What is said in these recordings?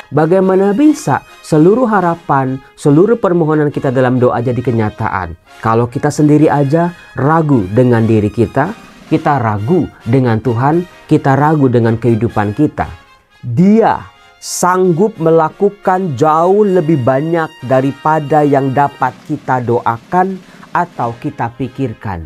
Bagaimana bisa seluruh harapan, seluruh permohonan kita dalam doa jadi kenyataan? Kalau kita sendiri aja ragu dengan diri kita ragu dengan Tuhan, kita ragu dengan kehidupan kita. Dia sanggup melakukan jauh lebih banyak daripada yang dapat kita doakan atau kita pikirkan.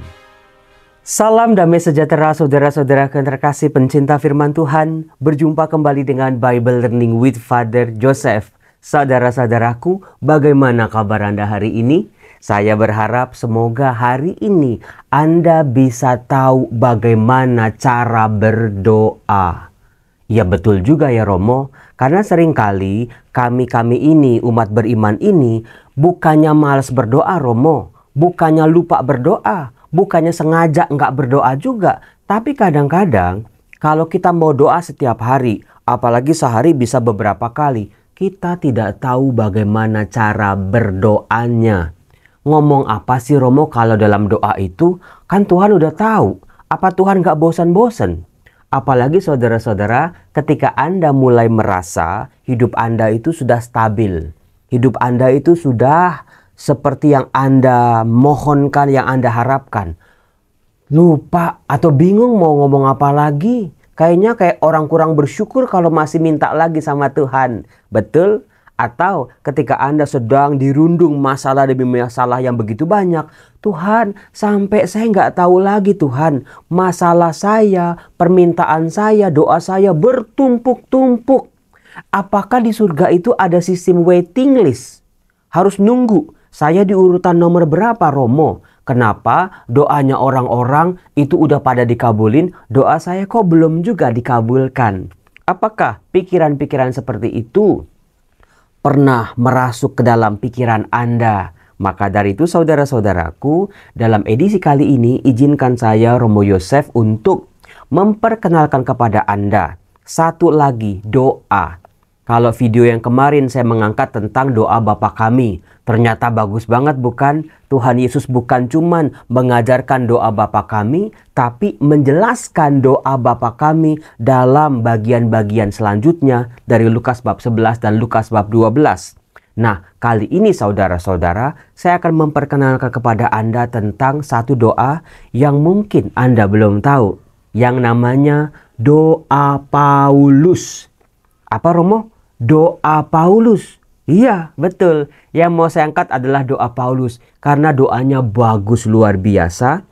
Salam damai sejahtera saudara-saudara yang terkasih pencinta firman Tuhan. Berjumpa kembali dengan Bible Learning with Father Joseph. Saudara-saudaraku, bagaimana kabar Anda hari ini? Saya berharap semoga hari ini Anda bisa tahu bagaimana cara berdoa. Ya betul juga ya Romo, karena seringkali kami ini, umat beriman ini, bukannya malas berdoa Romo, bukannya lupa berdoa, bukannya sengaja nggak berdoa juga. Tapi kadang-kadang kalau kita mau doa setiap hari, apalagi sehari bisa beberapa kali, kita tidak tahu bagaimana cara berdoanya. Ngomong apa sih Romo kalau dalam doa itu? Kan Tuhan udah tahu. Apa Tuhan nggak bosan-bosan? Apalagi saudara-saudara, ketika Anda mulai merasa hidup Anda itu sudah stabil. Hidup Anda itu sudah seperti yang Anda mohonkan, yang Anda harapkan. Lupa atau bingung mau ngomong apa lagi. Kayaknya kayak orang kurang bersyukur kalau masih minta lagi sama Tuhan. Betul? Atau ketika Anda sedang dirundung masalah demi masalah yang begitu banyak. Tuhan, sampai saya nggak tahu lagi Tuhan. Masalah saya, permintaan saya, doa saya bertumpuk-tumpuk. Apakah di surga itu ada sistem waiting list? Harus nunggu. Saya di urutan nomor berapa Romo? Kenapa doanya orang-orang itu udah pada dikabulin, doa saya kok belum juga dikabulkan? Apakah pikiran-pikiran seperti itu pernah merasuk ke dalam pikiran Anda? Maka dari itu saudara-saudaraku, dalam edisi kali ini izinkan saya Romo Yosef untuk memperkenalkan kepada Anda satu lagi doa. Kalau video yang kemarin saya mengangkat tentang doa Bapa Kami, ternyata bagus banget bukan? Tuhan Yesus bukan cuman mengajarkan doa Bapa Kami, tapi menjelaskan doa Bapa Kami dalam bagian-bagian selanjutnya dari Lukas bab 11 dan Lukas bab 12. Nah, kali ini saudara-saudara, saya akan memperkenalkan kepada Anda tentang satu doa yang mungkin Anda belum tahu, yang namanya doa Paulus. Apa Romo? Doa Paulus. Iya, betul. Yang mau saya angkat adalah doa Paulus. Karena doanya bagus luar biasa.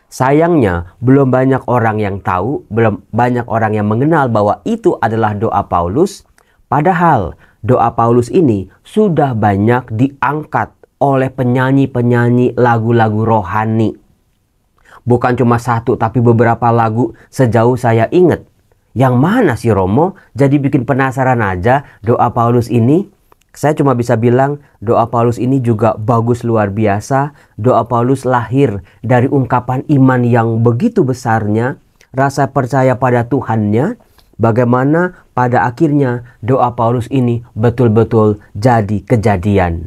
Sayangnya, belum banyak orang yang tahu, belum banyak orang yang mengenal bahwa itu adalah doa Paulus. Padahal, doa Paulus ini sudah banyak diangkat oleh penyanyi-penyanyi lagu-lagu rohani. Bukan cuma satu, tapi beberapa lagu sejauh saya ingat. Yang mana sih Romo? Jadi bikin penasaran aja doa Paulus ini. Saya cuma bisa bilang doa Paulus ini juga bagus luar biasa. Doa Paulus lahir dari ungkapan iman yang begitu besarnya. Rasa percaya pada Tuhannya. Bagaimana pada akhirnya doa Paulus ini betul-betul jadi kejadian.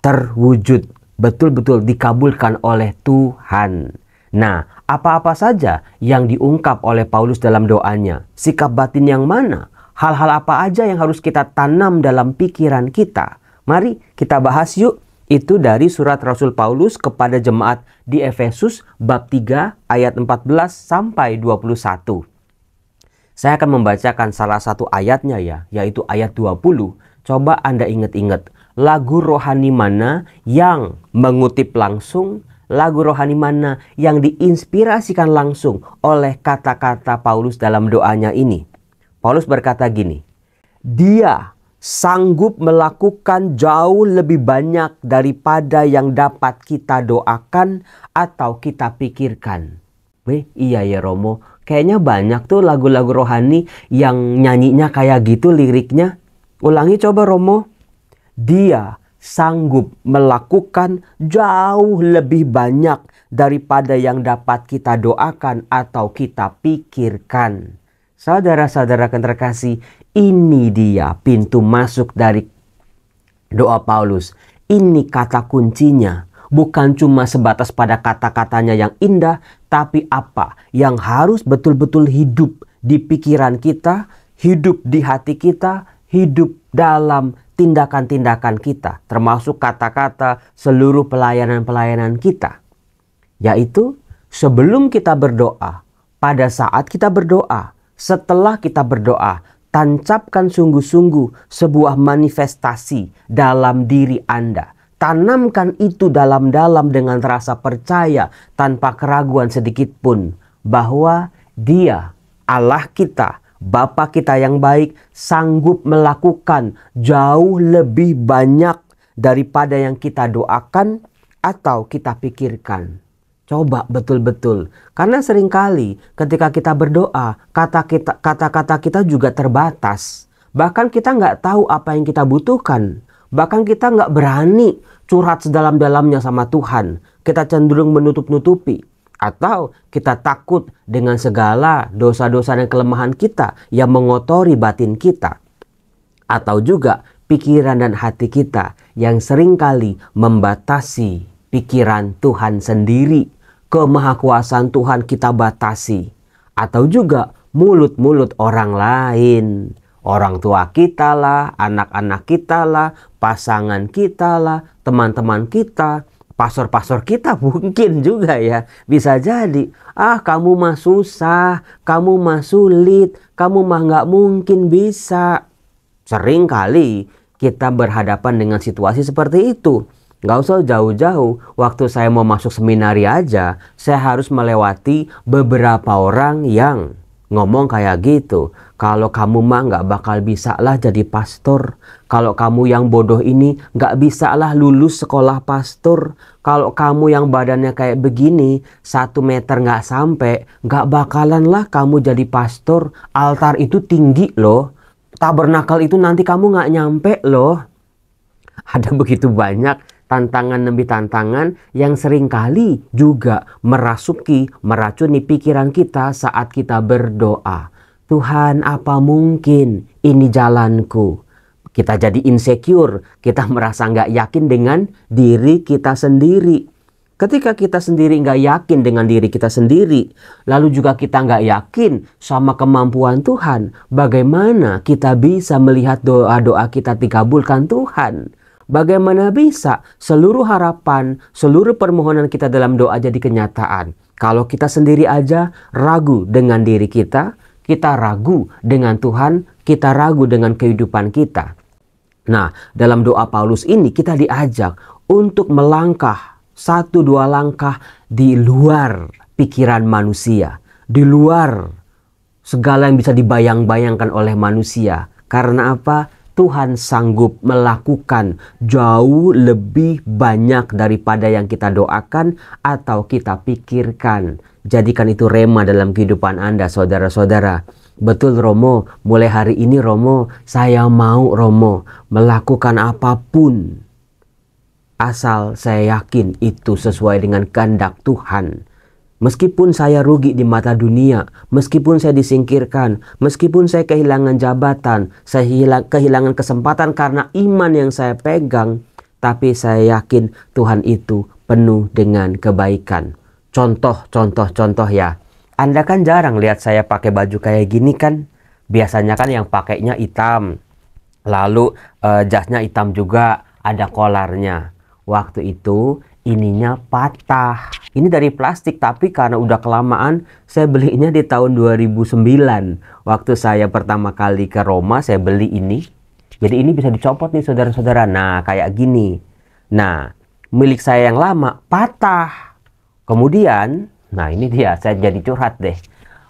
Terwujud, betul-betul dikabulkan oleh Tuhan. Nah, apa-apa saja yang diungkap oleh Paulus dalam doanya? Sikap batin yang mana? Hal-hal apa aja yang harus kita tanam dalam pikiran kita? Mari kita bahas yuk. Itu dari surat Rasul Paulus kepada jemaat di Efesus bab 3 ayat 14 sampai 21. Saya akan membacakan salah satu ayatnya ya, yaitu ayat 20. Coba Anda ingat-ingat, lagu rohani mana yang mengutip langsung, lagu rohani mana yang diinspirasikan langsung oleh kata-kata Paulus dalam doanya ini. Paulus berkata gini, dia sanggup melakukan jauh lebih banyak daripada yang dapat kita doakan atau kita pikirkan. Iya ya Romo, kayaknya banyak tuh lagu-lagu rohani yang nyanyinya kayak gitu liriknya. Ulangi coba Romo. Dia sanggup melakukan jauh lebih banyak daripada yang dapat kita doakan atau kita pikirkan. Saudara-saudara yang terkasih, ini dia pintu masuk dari doa Paulus. Ini kata kuncinya. Bukan cuma sebatas pada kata-katanya yang indah, tapi apa yang harus betul-betul hidup di pikiran kita, hidup di hati kita, hidup dalam tindakan-tindakan kita, termasuk kata-kata, seluruh pelayanan-pelayanan kita. Yaitu sebelum kita berdoa, pada saat kita berdoa, setelah kita berdoa, tancapkan sungguh-sungguh sebuah manifestasi dalam diri Anda. Tanamkan itu dalam-dalam dengan rasa percaya tanpa keraguan sedikit pun bahwa Dia, Allah kita, Bapa kita yang baik, sanggup melakukan jauh lebih banyak daripada yang kita doakan atau kita pikirkan. Coba betul-betul. Karena seringkali ketika kita berdoa, kata-kata kita juga terbatas. Bahkan kita nggak tahu apa yang kita butuhkan. Bahkan kita nggak berani curhat sedalam-dalamnya sama Tuhan. Kita cenderung menutup-nutupi. Atau kita takut dengan segala dosa-dosa dan kelemahan kita yang mengotori batin kita. Atau juga pikiran dan hati kita yang seringkali membatasi pikiran Tuhan sendiri. Kemahakuasaan Tuhan kita batasi. Atau juga mulut-mulut orang lain. Orang tua kita lah, anak-anak kita lah, pasangan kita lah, teman-teman kita, pastor-pastor kita mungkin juga ya. Bisa jadi, kamu mah susah, kamu mah sulit, kamu mah nggak mungkin bisa. Sering kali kita berhadapan dengan situasi seperti itu. Nggak usah jauh-jauh, waktu saya mau masuk seminari aja, saya harus melewati beberapa orang yang ngomong kayak gitu. Kalau kamu mah nggak bakal bisa lah jadi pastor. Kalau kamu yang bodoh ini nggak bisa lah lulus sekolah pastor. Kalau kamu yang badannya kayak begini, 1 meter nggak sampai, nggak bakalan lah kamu jadi pastor. Altar itu tinggi loh. Tabernakel itu nanti kamu nggak nyampe loh. Ada begitu banyak tantangan demi tantangan yang seringkali juga meracuni pikiran kita saat kita berdoa. Tuhan, apa mungkin ini jalanku? Kita jadi insecure, kita merasa nggak yakin dengan diri kita sendiri. Ketika kita sendiri nggak yakin dengan diri kita sendiri, lalu juga kita nggak yakin sama kemampuan Tuhan, bagaimana kita bisa melihat doa-doa kita dikabulkan Tuhan? Bagaimana bisa seluruh harapan, seluruh permohonan kita dalam doa jadi kenyataan? Kalau kita sendiri aja ragu dengan diri kita ragu dengan Tuhan, kita ragu dengan kehidupan kita. Nah, dalam doa Paulus ini kita diajak untuk melangkah 1-2 langkah di luar pikiran manusia, di luar segala yang bisa dibayang-bayangkan oleh manusia. Karena apa? Tuhan sanggup melakukan jauh lebih banyak daripada yang kita doakan atau kita pikirkan. Jadikan itu rema dalam kehidupan Anda, saudara-saudara. Betul Romo, mulai hari ini Romo, saya mau Romo melakukan apapun. Asal saya yakin itu sesuai dengan kehendak Tuhan. Meskipun saya rugi di mata dunia, meskipun saya disingkirkan, meskipun saya kehilangan jabatan, saya kehilangan kesempatan karena iman yang saya pegang, tapi saya yakin Tuhan itu penuh dengan kebaikan. Contoh ya. Anda kan jarang lihat saya pakai baju kayak gini kan? Biasanya kan yang pakainya hitam. Lalu jasnya hitam juga, ada kolarnya. Waktu itu ininya patah. Ini dari plastik, tapi karena udah kelamaan saya belinya di tahun 2009. Waktu saya pertama kali ke Roma saya beli ini. Jadi ini bisa dicopot nih saudara-saudara. Nah kayak gini. Nah milik saya yang lama patah. Kemudian, nah ini dia, saya jadi curhat deh.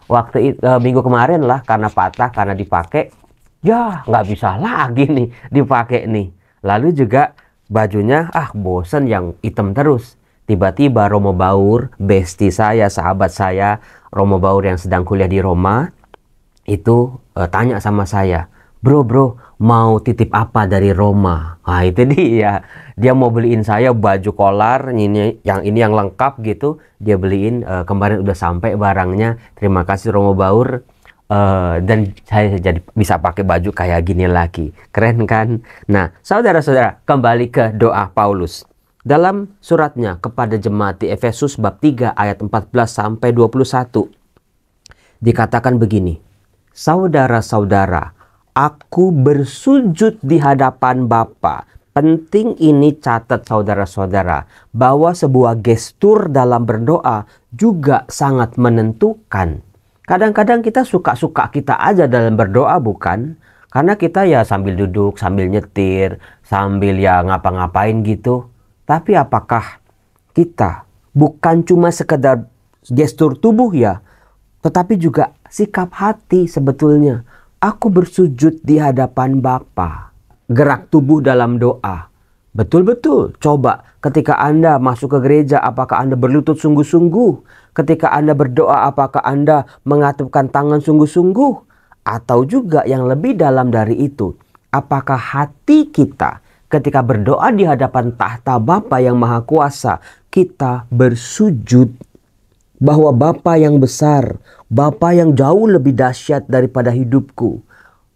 Waktu minggu kemarin lah, karena patah, karena dipakai, ya nggak bisa lagi nih dipakai nih. Lalu juga bajunya, bosen yang hitam terus. Tiba-tiba Romo Baur, bestie saya, sahabat saya, Romo Baur yang sedang kuliah di Roma, itu tanya sama saya, bro, mau titip apa dari Roma? Nah itu dia. Dia mau beliin saya baju kolar, ini yang lengkap gitu. Dia beliin, kemarin udah sampai barangnya. Terima kasih Romo Baur. Dan saya jadi bisa pakai baju kayak gini lagi. Keren kan? Nah, saudara-saudara, kembali ke doa Paulus. Dalam suratnya kepada jemaat di Efesus bab 3 ayat 14 sampai 21. Dikatakan begini. Saudara-saudara, Aku bersujud di hadapan Bapa. Penting ini catat saudara-saudara, bahwa sebuah gestur dalam berdoa juga sangat menentukan. Kadang-kadang kita suka-suka kita aja dalam berdoa, bukan? Karena kita ya sambil duduk, sambil nyetir, sambil ya ngapa-ngapain gitu. Tapi apakah kita bukan cuma sekedar gestur tubuh ya, tetapi juga sikap hati sebetulnya. Aku bersujud di hadapan Bapa. Gerak tubuh dalam doa. Betul-betul. Coba ketika Anda masuk ke gereja, apakah Anda berlutut sungguh-sungguh? Ketika Anda berdoa, apakah Anda mengatupkan tangan sungguh-sungguh? Atau juga yang lebih dalam dari itu, apakah hati kita ketika berdoa di hadapan tahta Bapa yang Maha Kuasa, kita bersujud bahwa Bapa yang besar, Bapa yang jauh lebih dahsyat daripada hidupku.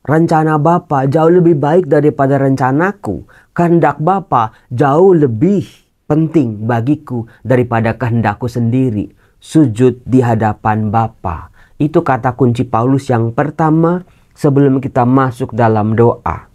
Rencana Bapa jauh lebih baik daripada rencanaku. Kehendak Bapa jauh lebih penting bagiku daripada kehendakku sendiri. Sujud di hadapan Bapa. Itu kata kunci Paulus yang pertama sebelum kita masuk dalam doa.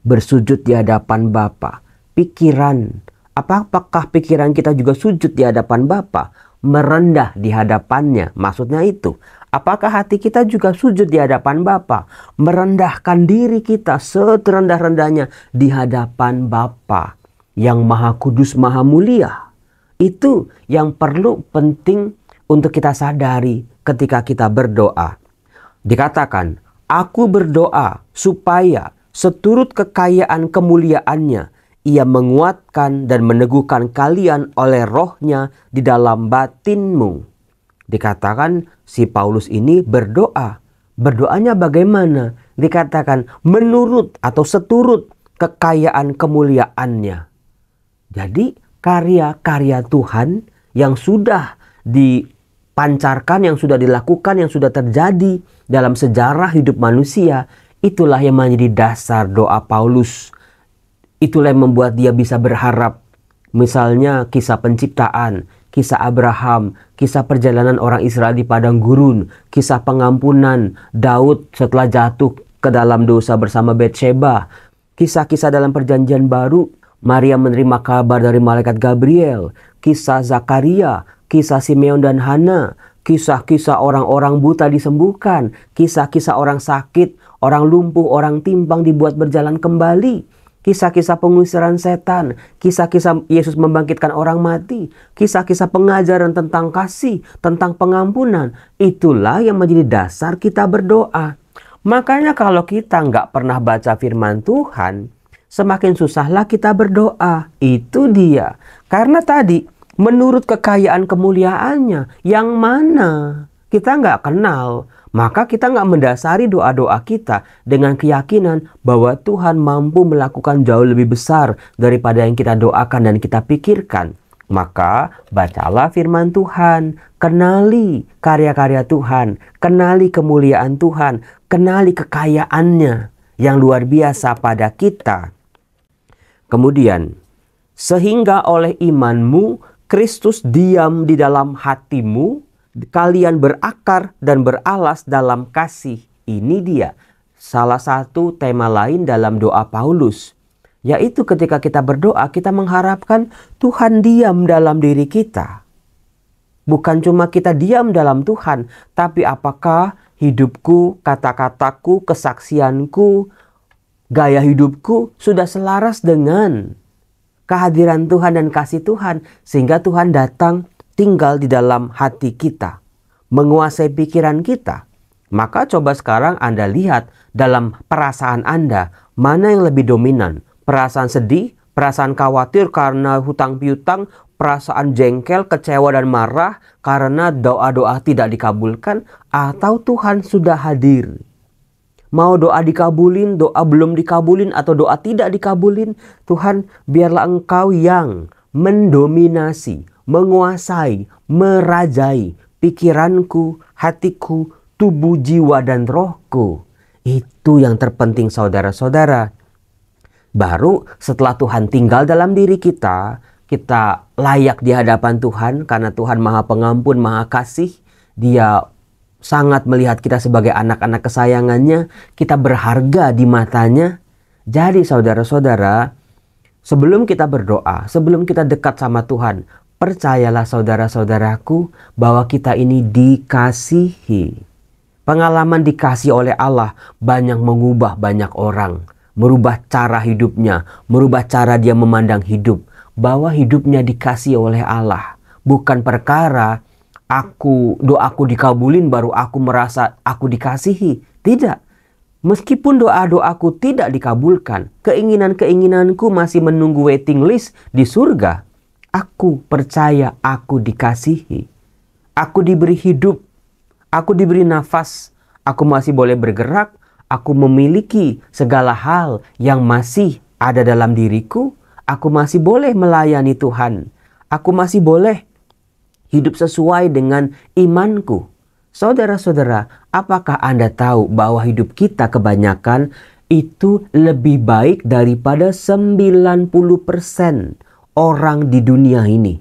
Bersujud di hadapan Bapa. Pikiran. Apakah pikiran kita juga sujud di hadapan Bapa? Merendah di hadapannya. Maksudnya itu. Apakah hati kita juga sujud di hadapan Bapa? Merendahkan diri kita seterendah-rendahnya di hadapan Bapa yang Maha Kudus, Maha Mulia. Itu yang perlu penting untuk kita sadari ketika kita berdoa. Dikatakan, aku berdoa supaya seturut kekayaan kemuliaannya, ia menguatkan dan meneguhkan kalian oleh rohnya di dalam batinmu. Dikatakan si Paulus ini berdoa. Berdoanya bagaimana? Dikatakan menurut atau seturut kekayaan kemuliaannya. Jadi karya-karya Tuhan yang sudah dipancarkan, yang sudah dilakukan, yang sudah terjadi dalam sejarah hidup manusia, itulah yang menjadi dasar doa Paulus. Itulah yang membuat dia bisa berharap. Misalnya kisah penciptaan, kisah Abraham, kisah perjalanan orang Israel di padang gurun, kisah pengampunan Daud setelah jatuh ke dalam dosa bersama Betsheba, kisah-kisah dalam perjanjian baru, Maria menerima kabar dari malaikat Gabriel, kisah Zakaria, kisah Simeon dan Hana, kisah-kisah orang-orang buta disembuhkan, kisah-kisah orang sakit, orang lumpuh, orang timpang dibuat berjalan kembali, kisah-kisah pengusiran setan, kisah-kisah Yesus membangkitkan orang mati, kisah-kisah pengajaran tentang kasih, tentang pengampunan. Itulah yang menjadi dasar kita berdoa. Makanya kalau kita nggak pernah baca firman Tuhan, semakin susahlah kita berdoa. Itu dia. Karena tadi, menurut kekayaan kemuliaannya, yang mana kita nggak kenal. Maka kita nggak mendasari doa-doa kita dengan keyakinan bahwa Tuhan mampu melakukan jauh lebih besar daripada yang kita doakan dan kita pikirkan. Maka bacalah firman Tuhan, kenali karya-karya Tuhan, kenali kemuliaan Tuhan, kenali kekayaannya yang luar biasa pada kita. Kemudian, sehingga oleh imanmu Kristus diam di dalam hatimu, kalian berakar dan beralas dalam kasih. Ini dia salah satu tema lain dalam doa Paulus, yaitu ketika kita berdoa kita mengharapkan Tuhan diam dalam diri kita. Bukan cuma kita diam dalam Tuhan, tapi apakah hidupku, kata-kataku, kesaksianku, gaya hidupku sudah selaras dengan kehadiran Tuhan dan kasih Tuhan, sehingga Tuhan datang tinggal di dalam hati kita, menguasai pikiran kita. Maka coba sekarang Anda lihat dalam perasaan Anda, mana yang lebih dominan? Perasaan sedih, perasaan khawatir karena hutang piutang, perasaan jengkel, kecewa dan marah karena doa-doa tidak dikabulkan, atau Tuhan sudah hadir? Mau doa dikabulin, doa belum dikabulin, atau doa tidak dikabulin, Tuhan biarlah Engkau yang mendominasi, menguasai, merajai pikiranku, hatiku, tubuh, jiwa, dan rohku. Itu yang terpenting saudara-saudara. Baru setelah Tuhan tinggal dalam diri kita, kita layak di hadapan Tuhan karena Tuhan Maha Pengampun, Maha Kasih. Dia sangat melihat kita sebagai anak-anak kesayangannya, kita berharga di matanya. Jadi saudara-saudara, sebelum kita berdoa, sebelum kita dekat sama Tuhan, percayalah saudara-saudaraku bahwa kita ini dikasihi. Pengalaman dikasih oleh Allah banyak mengubah banyak orang. Merubah cara hidupnya, merubah cara dia memandang hidup. Bahwa hidupnya dikasih oleh Allah. Bukan perkara doaku dikabulin baru aku merasa aku dikasihi. Tidak. Meskipun doa-doaku tidak dikabulkan, keinginan-keinginanku masih menunggu waiting list di surga. Aku percaya aku dikasihi. Aku diberi hidup. Aku diberi nafas. Aku masih boleh bergerak. Aku memiliki segala hal yang masih ada dalam diriku. Aku masih boleh melayani Tuhan. Aku masih boleh hidup sesuai dengan imanku. Saudara-saudara, apakah Anda tahu bahwa hidup kita kebanyakan itu lebih baik daripada 90% orang di dunia ini?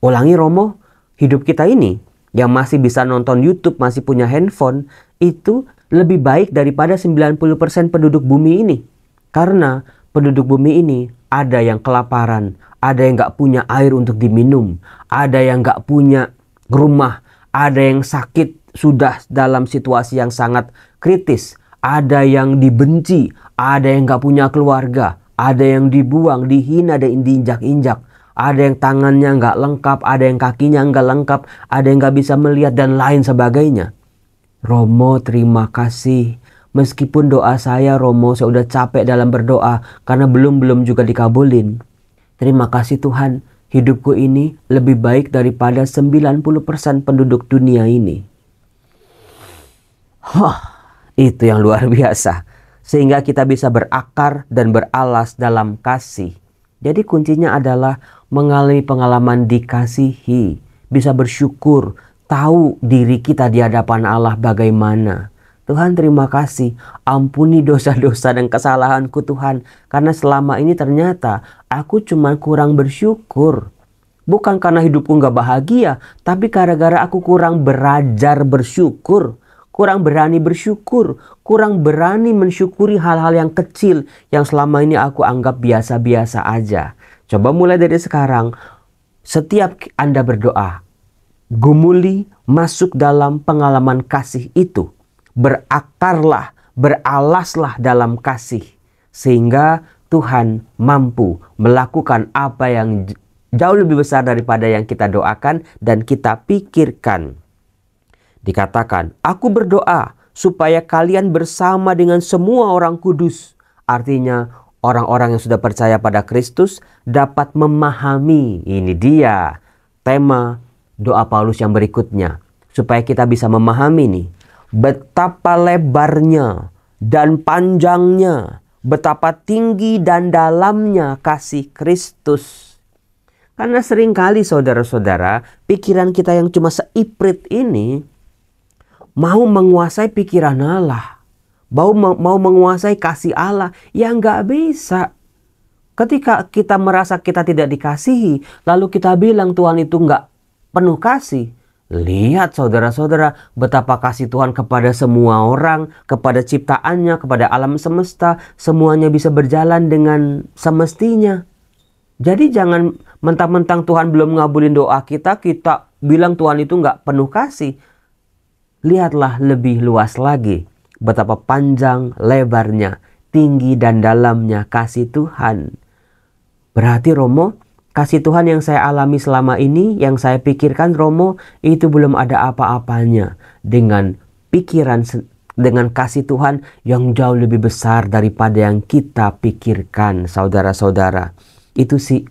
Ulangi Romo, hidup kita ini yang masih bisa nonton YouTube, masih punya handphone, itu lebih baik daripada 90% penduduk bumi ini. Karena penduduk bumi ini ada yang kelaparan, ada yang gak punya air untuk diminum, ada yang gak punya rumah, ada yang sakit sudah dalam situasi yang sangat kritis, ada yang dibenci, ada yang gak punya keluarga, ada yang dibuang, dihina dan diinjak-injak, ada yang tangannya gak lengkap, ada yang kakinya gak lengkap, ada yang gak bisa melihat dan lain sebagainya. Romo, terima kasih. Meskipun doa saya, Romo, saya udah capek dalam berdoa karena belum juga dikabulin. Terima kasih Tuhan, hidupku ini lebih baik daripada 90% penduduk dunia ini. Itu yang luar biasa. Sehingga kita bisa berakar dan beralas dalam kasih. Jadi kuncinya adalah mengalami pengalaman dikasihi. Bisa bersyukur, tahu diri kita di hadapan Allah bagaimana. Tuhan, terima kasih, ampuni dosa-dosa dan kesalahanku Tuhan. Karena selama ini ternyata aku cuma kurang bersyukur. Bukan karena hidupku gak bahagia, tapi gara-gara aku kurang belajar bersyukur. Kurang berani bersyukur, kurang berani mensyukuri hal-hal yang kecil yang selama ini aku anggap biasa-biasa aja. Coba mulai dari sekarang, setiap Anda berdoa, gumuli masuk dalam pengalaman kasih itu. Berakarlah, beralaslah dalam kasih. Sehingga Tuhan mampu melakukan apa yang jauh lebih besar daripada yang kita doakan dan kita pikirkan. Dikatakan, aku berdoa supaya kalian bersama dengan semua orang kudus. Artinya orang-orang yang sudah percaya pada Kristus dapat memahami. Ini dia tema doa Paulus yang berikutnya. Supaya kita bisa memahami nih. Betapa lebarnya dan panjangnya. Betapa tinggi dan dalamnya kasih Kristus. Karena seringkali saudara-saudara, pikiran kita yang cuma seiprit ini mau menguasai pikiran Allah, mau menguasai kasih Allah, yang gak bisa. Ketika kita merasa kita tidak dikasihi, lalu kita bilang Tuhan itu gak penuh kasih. Lihat saudara-saudara, betapa kasih Tuhan kepada semua orang, kepada ciptaannya, kepada alam semesta, semuanya bisa berjalan dengan semestinya. Jadi jangan mentang-mentang Tuhan belum ngabulin doa kita, kita bilang Tuhan itu gak penuh kasih. Lihatlah lebih luas lagi betapa panjang, lebarnya, tinggi dan dalamnya kasih Tuhan. Berarti Romo, kasih Tuhan yang saya alami selama ini, yang saya pikirkan Romo, itu belum ada apa-apanya dengan pikiran, dengan kasih Tuhan yang jauh lebih besar daripada yang kita pikirkan, saudara-saudara. Itu sih,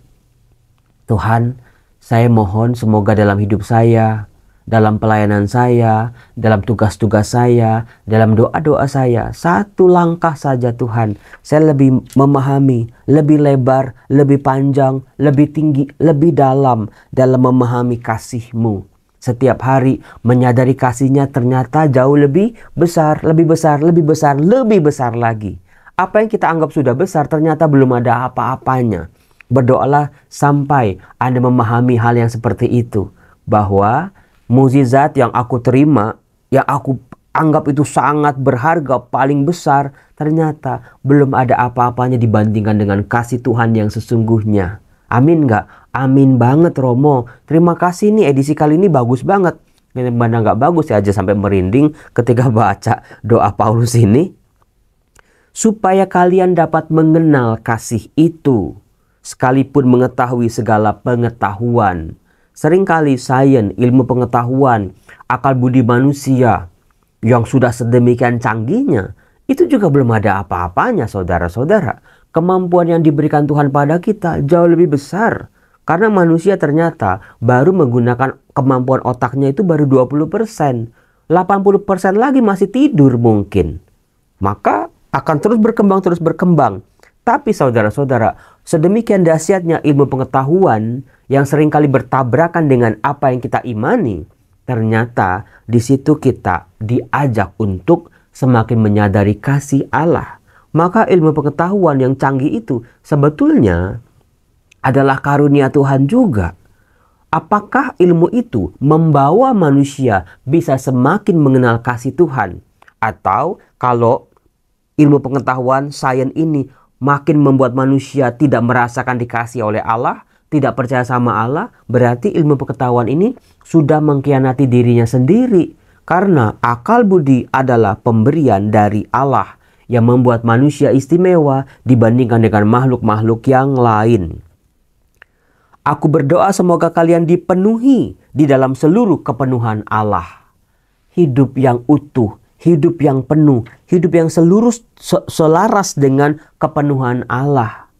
Tuhan, saya mohon semoga dalam hidup saya, dalam pelayanan saya, dalam tugas-tugas saya, dalam doa-doa saya, satu langkah saja Tuhan, saya lebih memahami, lebih lebar, lebih panjang, lebih tinggi, lebih dalam memahami kasih-Mu. Setiap hari menyadari kasih-Nya ternyata jauh lebih besar, lebih besar, lebih besar, lebih besar lagi. Apa yang kita anggap sudah besar ternyata belum ada apa-apanya. Berdoalah sampai Anda memahami hal yang seperti itu, bahwa mukjizat yang aku terima yang aku anggap itu sangat berharga, paling besar, ternyata belum ada apa-apanya dibandingkan dengan kasih Tuhan yang sesungguhnya. Amin nggak? Amin banget Romo. Terima kasih nih, edisi kali ini bagus banget. Mana nggak bagus ya, aja sampai merinding ketika baca doa Paulus ini. Supaya kalian dapat mengenal kasih itu, sekalipun mengetahui segala pengetahuan. Seringkali sains, ilmu pengetahuan, akal budi manusia yang sudah sedemikian canggihnya, itu juga belum ada apa-apanya saudara-saudara. Kemampuan yang diberikan Tuhan pada kita jauh lebih besar. Karena manusia ternyata baru menggunakan kemampuan otaknya itu baru 20%. 80% lagi masih tidur mungkin. Maka akan terus berkembang. Tapi saudara-saudara, sedemikian dahsyatnya ilmu pengetahuan yang seringkali bertabrakan dengan apa yang kita imani. Ternyata di situ kita diajak untuk semakin menyadari kasih Allah. Maka ilmu pengetahuan yang canggih itu sebetulnya adalah karunia Tuhan juga. Apakah ilmu itu membawa manusia bisa semakin mengenal kasih Tuhan? Atau kalau ilmu pengetahuan sains ini makin membuat manusia tidak merasakan dikasih oleh Allah, tidak percaya sama Allah, berarti ilmu pengetahuan ini sudah mengkhianati dirinya sendiri. Karena akal budi adalah pemberian dari Allah yang membuat manusia istimewa dibandingkan dengan makhluk-makhluk yang lain. Aku berdoa semoga kalian dipenuhi di dalam seluruh kepenuhan Allah. Hidup yang utuh, hidup yang penuh, hidup yang selaras dengan kepenuhan Allah.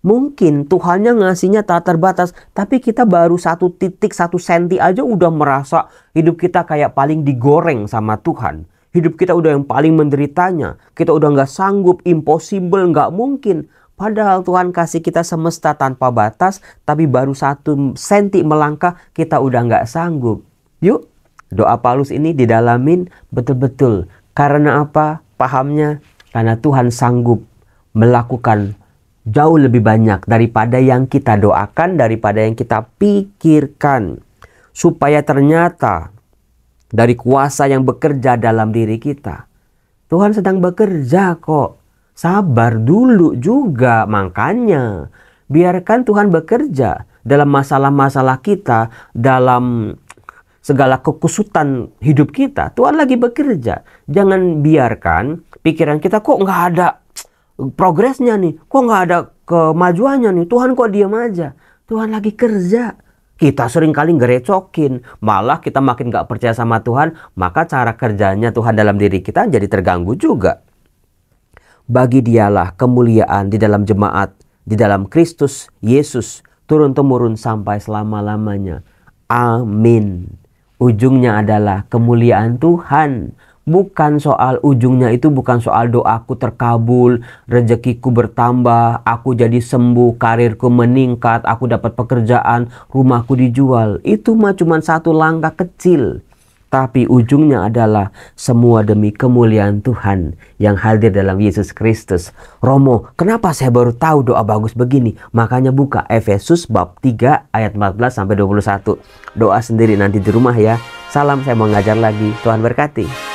Mungkin Tuhannya ngasihnya tak terbatas, tapi kita baru 1 titik 1 senti aja udah merasa hidup kita kayak paling digoreng sama Tuhan. Hidup kita udah yang paling menderitanya. Kita udah nggak sanggup, impossible, nggak mungkin. Padahal Tuhan kasih kita semesta tanpa batas, tapi baru 1 senti melangkah kita udah nggak sanggup. Yuk, doa Paulus ini didalamin betul-betul. Karena apa? Pahamnya, karena Tuhan sanggup melakukan jauh lebih banyak daripada yang kita doakan, daripada yang kita pikirkan. Supaya ternyata dari kuasa yang bekerja dalam diri kita, Tuhan sedang bekerja kok. Sabar dulu juga, makanya biarkan Tuhan bekerja dalam masalah-masalah kita, dalam segala kekusutan hidup kita. Tuhan lagi bekerja. Jangan biarkan pikiran kita kok nggak ada progresnya nih, kok nggak ada kemajuannya nih, Tuhan kok diam aja. Tuhan lagi kerja. Kita seringkali ngerecokin, malah kita makin nggak percaya sama Tuhan, maka cara kerjanya Tuhan dalam diri kita jadi terganggu juga. Bagi Dialah kemuliaan di dalam jemaat, di dalam Kristus Yesus, turun-temurun sampai selama-lamanya. Amin. Ujungnya adalah kemuliaan Tuhan. Bukan soal ujungnya itu, bukan soal doaku terkabul, rezekiku bertambah, aku jadi sembuh, karirku meningkat, aku dapat pekerjaan, rumahku dijual. Itu mah cuma 1 langkah kecil. Tapi ujungnya adalah semua demi kemuliaan Tuhan yang hadir dalam Yesus Kristus. Romo, kenapa saya baru tahu doa bagus begini? Makanya buka Efesus bab 3 ayat 14-21. Doa sendiri nanti di rumah ya. Salam, saya mau ngajar lagi. Tuhan berkati.